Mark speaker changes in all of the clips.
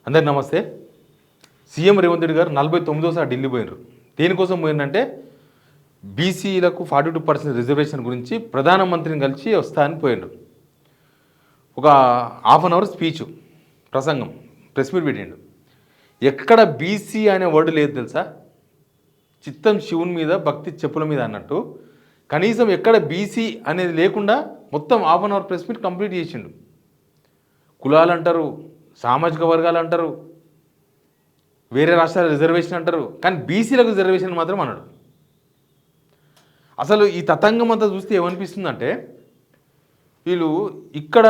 Speaker 1: అందరికి నమస్తే. సీఎం రేవంత్ రెడ్డి గారు 49సారి ఢిల్లీ పోయినారు. దేనికోసం పోయిందంటే బీసీలకు 42% రిజర్వేషన్ గురించి ప్రధానమంత్రిని కలిసి వస్తా అని పోయినారు. ఒక హాఫ్ అన్ అవర్ స్పీచ్ ప్రసంగం ప్రెస్ మీట్ పెట్టిండు. ఎక్కడ బీసీ అనే వర్డ్ లేదు తెలుసా. చిత్తం శివుని మీద భక్తి చెప్పుల మీద అన్నట్టు కనీసం ఎక్కడ బీసీ అనేది లేకుండా మొత్తం half an hour press meet complete చేసిండు. కులాలు అంటారు, సామాజిక వర్గాలు అంటారు, వేరే రాష్ట్రాల రిజర్వేషన్ అంటారు, కానీ బీసీలకు రిజర్వేషన్ మాత్రం అన్నాడు. అసలు ఈ తతంగం అంతా చూస్తే ఏమనిపిస్తుందంటే వీళ్ళు ఇక్కడ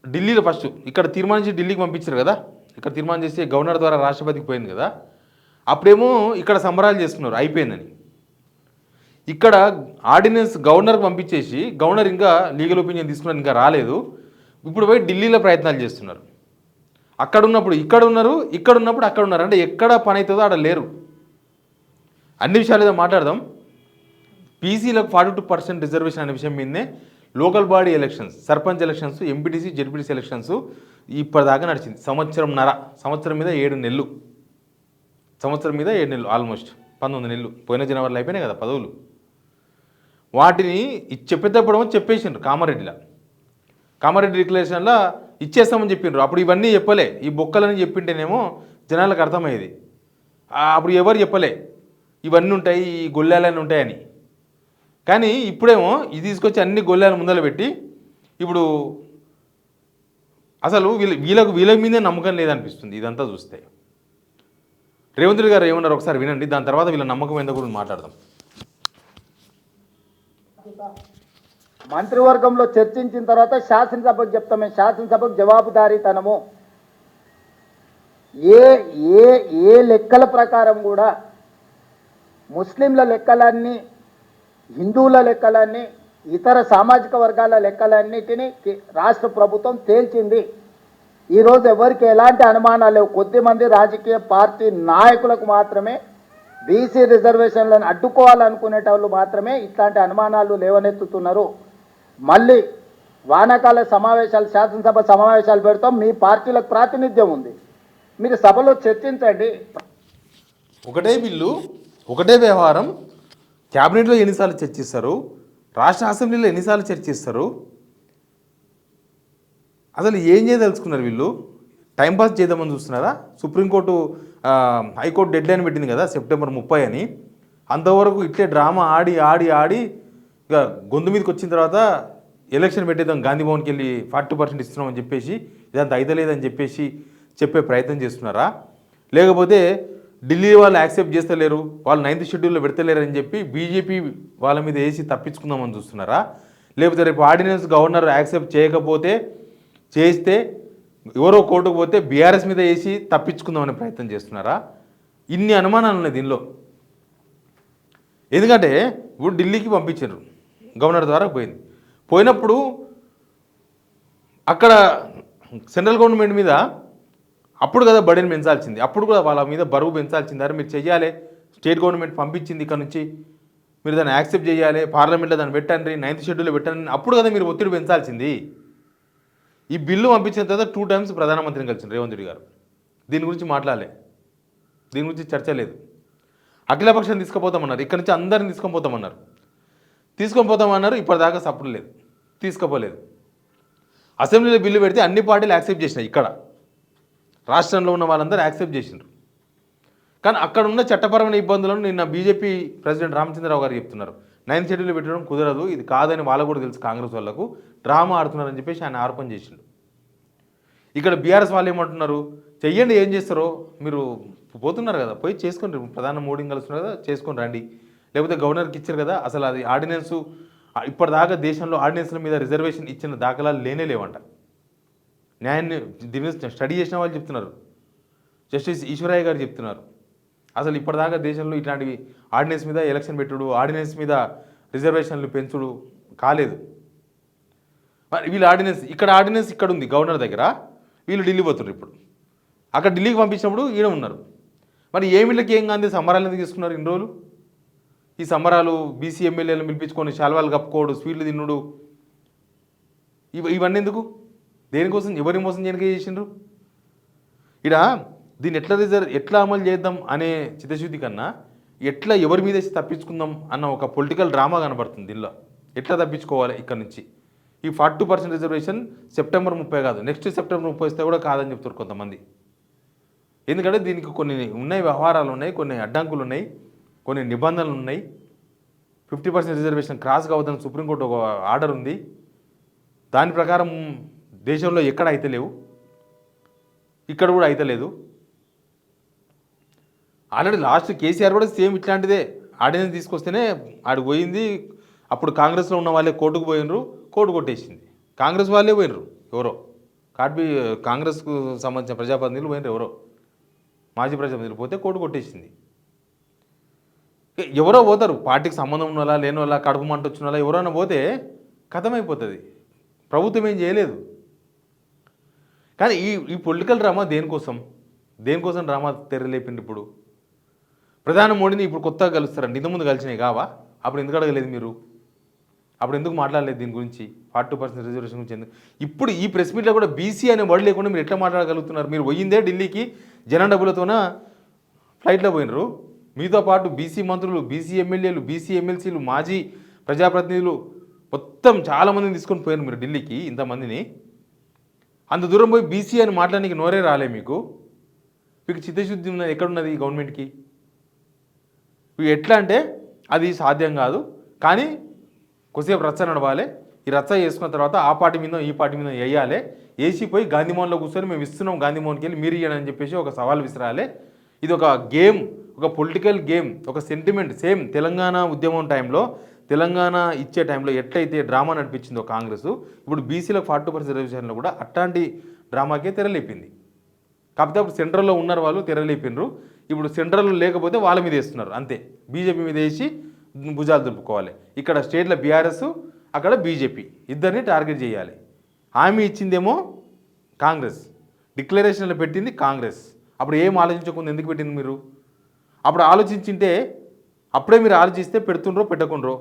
Speaker 1: ఢిల్లీలో ఫస్ట్ ఇక్కడ తీర్మానించి ఢిల్లీకి పంపించారు కదా. ఇక్కడ తీర్మానం చేసి గవర్నర్ ద్వారా రాష్ట్రపతికి పోయింది కదా. అప్పుడేమో ఇక్కడ సంబరాలు చేసుకున్నారు అయిపోయిందని. ఇక్కడ ఆర్డినెన్స్ గవర్నర్కి పంపించేసి గవర్నర్ ఇంకా లీగల్ ఒపీనియన్ తీసుకున్నారు, ఇంకా రాలేదు. ఇప్పుడు పోయి ఢిల్లీలో ప్రయత్నాలు చేస్తున్నారు. అక్కడ ఉన్నప్పుడు ఇక్కడ ఉన్నారు, ఇక్కడ ఉన్నప్పుడు అక్కడ ఉన్నారు. అంటే ఎక్కడ పని అవుతుందో అక్కడ లేరు. అన్ని విషయాలు ఏదో మాట్లాడదాం. బీసీలకు 42% రిజర్వేషన్ అనే విషయం మీదనే local body elections, sarpanch elections, MPTC, ZPTC elections ఇప్పటిదాకా నడిచింది. సంవత్సరం మీద 7 నెలలు, సంవత్సరం మీద 7 నెలలు, ఆల్మోస్ట్ 19 నెలలు. పోయిన జనవరిలో అయిపోయినాయి కదా పదవులు. వాటిని చెప్పేటప్పుడు చెప్పేసిండ్రు కామారెడ్డి డిక్లరేషన్లో ఇచ్చేస్తామని చెప్పిండ్రు. అప్పుడు ఇవన్నీ చెప్పలే, ఈ బొక్కలని చెప్పింటేనేమో జనాలకు అర్థమయ్యేది. అప్పుడు ఎవరు చెప్పలే ఇవన్నీ ఉంటాయి, ఈ గొల్లాలని ఉంటాయని. కానీ ఇప్పుడేమో ఇది తీసుకొచ్చి అన్ని గొల్లాల ముందర పెట్టి ఇప్పుడు అసలు వీళ్ళ మీదే నమ్మకం లేదనిపిస్తుంది ఇదంతా చూస్తే. రేవంత్ రెడ్డి గారు ఏమన్నారు ఒకసారి వినండి, దాని తర్వాత వీళ్ళ నమ్మకం ఎందుకు గురించి మాట్లాడదాం.
Speaker 2: మంత్రివర్గంలో చర్చించిన తర్వాత శాసనసభకు చెప్తాం. మేము శాసనసభకు జవాబుదారీతనము ఏ ఏ ఏ లెక్కల ప్రకారం కూడా ముస్లింల లెక్కలన్నీ, హిందువుల లెక్కలన్నీ, ఇతర సామాజిక వర్గాల లెక్కలన్నిటినీ రాష్ట్ర ప్రభుత్వం తేల్చింది. ఈరోజు ఎవరికి ఎలాంటి అనుమానాలు లేవు. కొద్దిమంది రాజకీయ పార్టీ నాయకులకు మాత్రమే బీసీ రిజర్వేషన్లను అడ్డుకోవాలనుకునేటోళ్ళు మాత్రమే ఇట్లాంటి అనుమానాలు లేవనెత్తుతున్నారు. మళ్ళీ వానాకాల సమావేశాలు, శాసనసభ సమావేశాలు పెడతాం. మీ పార్టీలకు ప్రాతినిధ్యం ఉంది, మీరు సభలో చర్చించండి.
Speaker 1: ఒకటే బిల్లు, ఒకటే వ్యవహారం క్యాబినెట్లో ఎన్నిసార్లు చర్చిస్తారు, రాష్ట్ర అసెంబ్లీలో ఎన్నిసార్లు చర్చిస్తారు. అసలు ఏం చేయదలుచుకున్నారు వీళ్ళు? టైంపాస్ చేద్దామని చూస్తున్నారా? సుప్రీంకోర్టు హైకోర్టు డెడ్ లైన్ పెట్టింది కదా సెప్టెంబర్ 30 అని. అంతవరకు ఇట్లే డ్రామా ఆడి ఆడి ఆడి ఇక గొంతు మీదకి వచ్చిన తర్వాత ఎలక్షన్ పెట్టేద్దాం, గాంధీ భవన్కి వెళ్ళి 40% ఇస్తున్నామని చెప్పేసి ఇదంతా అయితలేదని చెప్పేసి చెప్పే ప్రయత్నం చేస్తున్నారా? లేకపోతే ఢిల్లీ వాళ్ళు యాక్సెప్ట్ చేస్తలేరు, వాళ్ళు 9th షెడ్యూల్లో పెడతలేరని చెప్పి బీజేపీ వాళ్ళ మీద వేసి తప్పించుకుందామని చూస్తున్నారా? లేకపోతే రేపు ఆర్డినెన్స్ గవర్నర్ యాక్సెప్ట్ చేయకపోతే చేస్తే ఎవరో కోర్టుకు పోతే బీఆర్ఎస్ మీద వేసి తప్పించుకుందామనే ప్రయత్నం చేస్తున్నారా? ఇన్ని అనుమానాలు ఉన్నాయి దీనిలో. ఎందుకంటే ఇప్పుడు ఢిల్లీకి పంపించారు, గవర్నర్ ద్వారా పోయినప్పుడు అక్కడ సెంట్రల్ గవర్నమెంట్ మీద అప్పుడు కదా బర్డెన్ పెంచాల్సింది, అప్పుడు కూడా వాళ్ళ మీద బరువు పెంచాల్సింది. అరే మీరు చెయ్యాలి, స్టేట్ గవర్నమెంట్ పంపించింది ఇక్కడ నుంచి, మీరు దాన్ని యాక్సెప్ట్ చేయాలి, పార్లమెంట్లో దాన్ని పెట్టండి, 9th షెడ్యూల్లో పెట్టండి, అప్పుడు కదా మీరు ఒత్తిడి పెంచాల్సింది. ఈ బిల్లు పంపించిన తర్వాత 2 times ప్రధానమంత్రిని కలిసింది రేవంత్ రెడ్డి గారు. దీని గురించి మాట్లాడలే, దీని గురించి చర్చ లేదు. అఖిలపక్షం తీసుకుపోతామన్నారు, ఇక్కడ నుంచి అందరిని తీసుకొని పోతామన్నారు. ఇప్పటిదాకా సపోర్ట్ లేదు, తీసుకుపోలేదు. అసెంబ్లీలో బిల్లు పెడితే అన్ని పార్టీలు యాక్సెప్ట్ చేసినాయి, ఇక్కడ రాష్ట్రంలో ఉన్న వాళ్ళందరూ యాక్సెప్ట్ చేసినారు. కానీ అక్కడ ఉన్న చట్టపరమైన ఇబ్బందులను నిన్న బీజేపీ ప్రెసిడెంట్ రామచంద్రరావు గారు చెప్తున్నారు. 9th షెడ్యూల్లో పెట్టడం కుదరదు, ఇది కాదని వాళ్ళకు కూడా తెలుసు, కాంగ్రెస్ వాళ్ళకు డ్రామా ఆడుతున్నారని చెప్పేసి ఆయన ఆరోపణ చేసిండు. ఇక్కడ బీఆర్ఎస్ వాళ్ళు ఏమంటున్నారు, చెయ్యండి, ఏం చేస్తారో మీరు పోతున్నారు కదా, పోయి చేసుకొని ప్రధాని మోడీని కలుస్తున్నారు కదా, చేసుకొని రండి. లేకపోతే గవర్నర్కి ఇచ్చారు కదా, అసలు అది ఆర్డినెన్సు ఇప్పటిదాకా దేశంలో ఆర్డినెన్స్ల మీద రిజర్వేషన్ ఇచ్చిన దాఖలాలు లేవంట. న్యాయాన్ని దీని మీద స్టడీ చేసిన వాళ్ళు చెప్తున్నారు, జస్టిస్ ఈశ్వరయ్య గారు చెప్తున్నారు. అసలు ఇప్పటిదాకా దేశంలో ఇట్లాంటివి ఆర్డినెన్స్ మీద ఎలక్షన్ పెట్టుడు, ఆర్డినెన్స్ మీద రిజర్వేషన్లు పెంచుడు కాలేదు. మరి వీళ్ళు ఆర్డినెన్స్ ఇక్కడ ఉంది గవర్నర్ దగ్గర, వీళ్ళు ఢిల్లీ పోతున్నారు. ఇప్పుడు అక్కడ ఢిల్లీకి పంపించినప్పుడు ఈయన ఉన్నారు. మరి ఏమిళ్ళకి ఏం కాంది సంబరాలు ఎందుకు తీసుకున్నారు ఇన్ని రోజులు? ఈ సంబరాలు బీసీ ఎమ్మెల్యేలను పిలిపించుకొని శాల్వాలు కప్పుకోవడు, స్వీట్లు తిన్నుడు, ఇవన్నీ ఎందుకు? దేనికోసం? ఎవరి మోసం చేయడానికి చేసిండ్రు? ఇక్కడ దీన్ని ఎట్లా అమలు చేద్దాం అనే చిత్తశుద్ధి కన్నా ఎట్లా ఎవరి మీద వేసి తప్పించుకుందాం అన్న ఒక పొలిటికల్ డ్రామా కనబడుతుంది దీనిలో. ఎట్లా తప్పించుకోవాలి ఇక్కడ నుంచి. ఈ 42% రిజర్వేషన్ సెప్టెంబర్ 30 కాదు, నెక్స్ట్ సెప్టెంబర్ 30 వస్తే కూడా కాదని చెప్తారు కొంతమంది. ఎందుకంటే దీనికి కొన్ని ఉన్నాయి, వ్యవహారాలు ఉన్నాయి, కొన్ని అడ్డంకులు ఉన్నాయి, కొన్ని నిబంధనలు ఉన్నాయి. 50% రిజర్వేషన్ క్రాస్ కావద్దని సుప్రీంకోర్టు ఒక ఆర్డర్ ఉంది. దాని ప్రకారం దేశంలో ఎక్కడ అయితే లేవు, ఇక్కడ కూడా అయితే లేదు. ఆల్రెడీ లాస్ట్ కేసీఆర్ కూడా సేమ్ ఇట్లాంటిదే ఆర్డినెన్స్ తీసుకొస్తేనే ఆడికి పోయింది. అప్పుడు కాంగ్రెస్లో ఉన్న వాళ్ళే కోర్టుకు పోయినరు, కోర్టు కొట్టేసింది. కాంగ్రెస్ వాళ్ళే పోయినరు, ఎవరో కాంగ్రెస్కు సంబంధించిన ప్రజాప్రతినిధులు పోయినరు, ఎవరో మాజీ ప్రజాప్రతినిధులు పోతే కోర్టు కొట్టేసింది. ఎవరో పోతారు, పార్టీకి సంబంధం ఉన్న వాళ్ళ లేని వాళ్ళ కడుపు మంట వచ్చిన వాళ్ళ ఎవరైనా పోతే కథమైపోతుంది. ప్రభుత్వం ఏం చేయలేదు. కానీ ఈ పొలిటికల్ డ్రామా దేనికోసం డ్రామా తెరలేపిండి. ఇప్పుడు ప్రధాని మోడీని ఇప్పుడు కొత్తగా కలుస్తారండి, ఇంతకుముందు కలిసినాయి కావా? అప్పుడు ఎందుకు అడగలేదు మీరు? అప్పుడు ఎందుకు మాట్లాడలేదు దీని గురించి? 42% రిజర్వేషన్ గురించి ఇప్పుడు ఈ ప్రెస్ మీట్లో కూడా బీసీ అనే వర్డ్ లేకుండా మీరు ఎట్లా మాట్లాడగలుగుతున్నారు? మీరు పోయిందే ఢిల్లీకి జనం డబ్బులతోన ఫ్లైట్లో పోయినరు. మీతో పాటు బీసీ మంత్రులు, బీసీ ఎమ్మెల్యేలు, బీసీ ఎమ్మెల్సీలు, మాజీ ప్రజాప్రతినిధులు మొత్తం చాలామందిని తీసుకొని పోయారు మీరు ఢిల్లీకి. ఇంతమందిని అంత దూరం పోయి బీసీ అని మాట్లాడడానికి నోరే రాలే మీకు చిత్తశుద్ధి ఉన్నది ఎక్కడున్నది ఈ గవర్నమెంట్కి? ఎట్లా అంటే అది సాధ్యం కాదు. కానీ కొద్దిసేపు రచ్చ నడవాలి. ఈ రచ్చ చేసుకున్న తర్వాత ఆ పార్టీ మీద ఈ పార్టీ మీద వేయాలి. వేసిపోయి గాంధీమోహన్లో కూర్చొని మేము ఇస్తున్నాం, గాంధీమోహన్కి వెళ్ళి మీరు ఇవ్వండి అని చెప్పేసి ఒక సవాల్ విసిరాలి. ఇది ఒక గేమ్, ఒక పొలిటికల్ గేమ్, ఒక సెంటిమెంట్. సేమ్ తెలంగాణ ఉద్యమం టైంలో, తెలంగాణ ఇచ్చే టైంలో ఎట్లయితే డ్రామా నడిపించిందో కాంగ్రెస్, ఇప్పుడు బీసీలకు 42% రిజర్వేషన్లో కూడా అట్లాంటి డ్రామాకే తెరలేపింది. కాకపోతే అప్పుడు సెంట్రల్లో ఉన్నారు వాళ్ళు, తెరలేపినరు. ఇప్పుడు సెంట్రల్లో లేకపోతే వాళ్ళ మీద వేస్తున్నారు అంతే. బీజేపీ మీద వేసి భుజాలు దులుపుకోవాలి. ఇక్కడ స్టేట్లో బీఆర్ఎస్, అక్కడ బీజేపీ, ఇద్దరిని టార్గెట్ చేయాలి. హామీ ఇచ్చిందేమో కాంగ్రెస్, డిక్లరేషన్లో పెట్టింది కాంగ్రెస్. అప్పుడు ఏం ఆలోచించకుండా ఎందుకు పెట్టింది మీరు? అప్పుడు ఆలోచించింటే, అప్పుడే మీరు ఆలోచిస్తే పెడుతుండ్రో పెట్టకుండ్రో.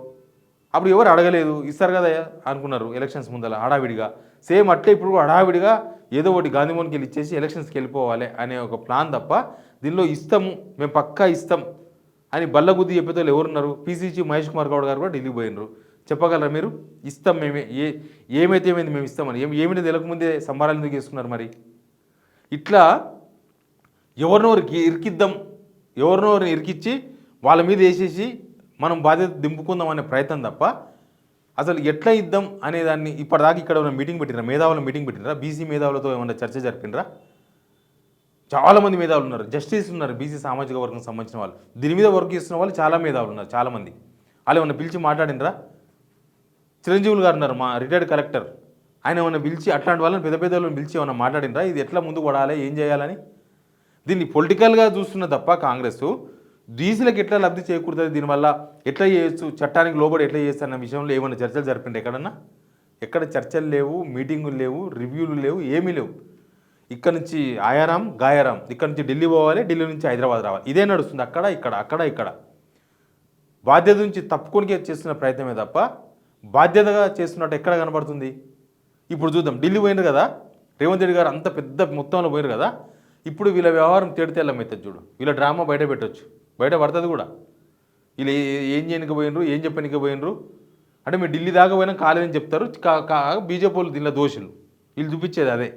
Speaker 1: అప్పుడు ఎవరు అడగలేదు, ఇస్తారు కదా అనుకున్నారు ఎలక్షన్స్ ముందర హడావిడిగా. సేమ్ అట్లే ఇప్పుడు హడావిడిగా ఏదో ఒకటి గాంధీమోహన్కి వెళ్ళి ఇచ్చేసి ఎలక్షన్స్కి వెళ్ళిపోవాలి అనే ఒక ప్లాన్ తప్ప దీనిలో ఇస్తాము, మేము పక్కా ఇస్తాం అని బల్లగుద్ది చెప్పేతో ఎవరున్నారు? పీసీసీ మహేష్ కుమార్ గౌడ్ గారు కూడా ఢిల్లీ పోయినరు. చెప్పగలరా మీరు? ఇస్తాం మేమే, ఏమైతే ఏమైంది మేము ఇస్తామని. ఏమిటి తెలకముందే సంబరాలు ఎందుకు చేసుకున్నారు మరి? ఇట్లా ఎవరినోరు ఇరికిద్దాం, ఎవరినోరు ఇరికిచ్చి వాళ్ళ మీద వేసేసి మనం బాధ్యత దింపుకుందాం అనే ప్రయత్నం తప్ప అసలు ఎట్లా ఇద్దాం అనేదాన్ని ఇప్పటిదాకా ఇక్కడ ఉన్న మీటింగ్ పెట్టినరా? మేధావుల మీటింగ్ పెట్టినరా? బీసీ మేధావులతో ఏమన్నా చర్చ జరిపినరా? చాలామంది మేధావులు ఉన్నారు, జస్టిస్ ఉన్నారు, బీసీ సామాజిక వర్గం సంబంధించిన వాళ్ళు. దీని మీద వర్క్ చేస్తున్న వాళ్ళు చాలా మేధావులు ఉన్నారు, చాలామంది. వాళ్ళు ఏమన్నా పిలిచి మాట్లాడినరా? చిరంజీవులు గారు ఉన్నారు, మా రిటైర్డ్ కలెక్టర్, ఆయన ఏమన్నా పిలిచి అట్లాంటి వాళ్ళని పెద్ద వాళ్ళని పిలిచి ఏమన్నా మాట్లాడినరా? ఇది ఎట్లా ముందుకు పడాలి, ఏం చేయాలని? దీన్ని పొలిటికల్గా చూస్తున్న తప్ప కాంగ్రెస్ బీసీలకు ఎట్లా లబ్ధి చేకూరుతుంది, దీనివల్ల ఎట్లా చేయొచ్చు, చట్టానికి లోబడి ఎట్లా చేయొచ్చు అన్న విషయంలో ఏమైనా చర్చలు జరిపిండే ఎక్కడన్నా? ఎక్కడ చర్చలు లేవు, మీటింగులు లేవు, రివ్యూలు లేవు, ఏమీ లేవు. ఇక్కడ నుంచి ఆయారాం గాయారాం, ఇక్కడ నుంచి ఢిల్లీ పోవాలి, ఢిల్లీ నుంచి హైదరాబాద్ రావాలి, ఇదే నడుస్తుంది. అక్కడ ఇక్కడ బాధ్యత నుంచి తప్పుకొని చేస్తున్న ప్రయత్నమే తప్ప బాధ్యతగా చేస్తున్నట్టు ఎక్కడ కనబడుతుంది? ఇప్పుడు చూద్దాం, ఢిల్లీ పోయినారు కదా రేవంత్ రెడ్డి గారు, అంత పెద్ద మొత్తంలో పోయారు కదా. ఇప్పుడు వీళ్ళ వ్యవహారం తేడితెల్లమవుతుంది చూడు. వీళ్ళ డ్రామా బయట పెట్టవచ్చు, బయట పడుతుంది కూడా. వీళ్ళు ఏం చేయడానికి పోయినరు, ఏం చెప్పడానికి పోయినరు అంటే మీరు ఢిల్లీ దాకా పోయినా కాలేదని చెప్తారు. బీజేపీ వాళ్ళు దీనిలో దోషులు, వీళ్ళు చూపించేది అదే.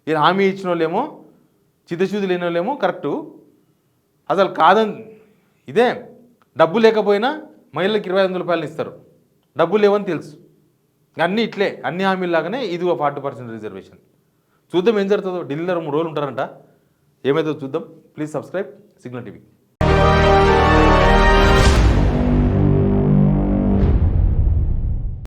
Speaker 1: వీళ్ళు హామీ ఇచ్చిన వాళ్ళేమో చిత్తశుద్ధి లేని వాళ్ళేమో కరెక్టు. అసలు కాదని ఇదే డబ్బు లేకపోయినా మహిళలకు 2500 రూపాయలు ఇస్తారు, డబ్బులు లేవని తెలుసు. అన్నీ ఇట్లే, అన్ని హామీలాగానే ఇది 40% రిజర్వేషన్. చూద్దాం ఏం జరుగుతుందో. ఢిల్లీలో 3 రోజులు ఉంటారంట, ఏమైతుందో చూద్దాం. Please subscribe signal TV.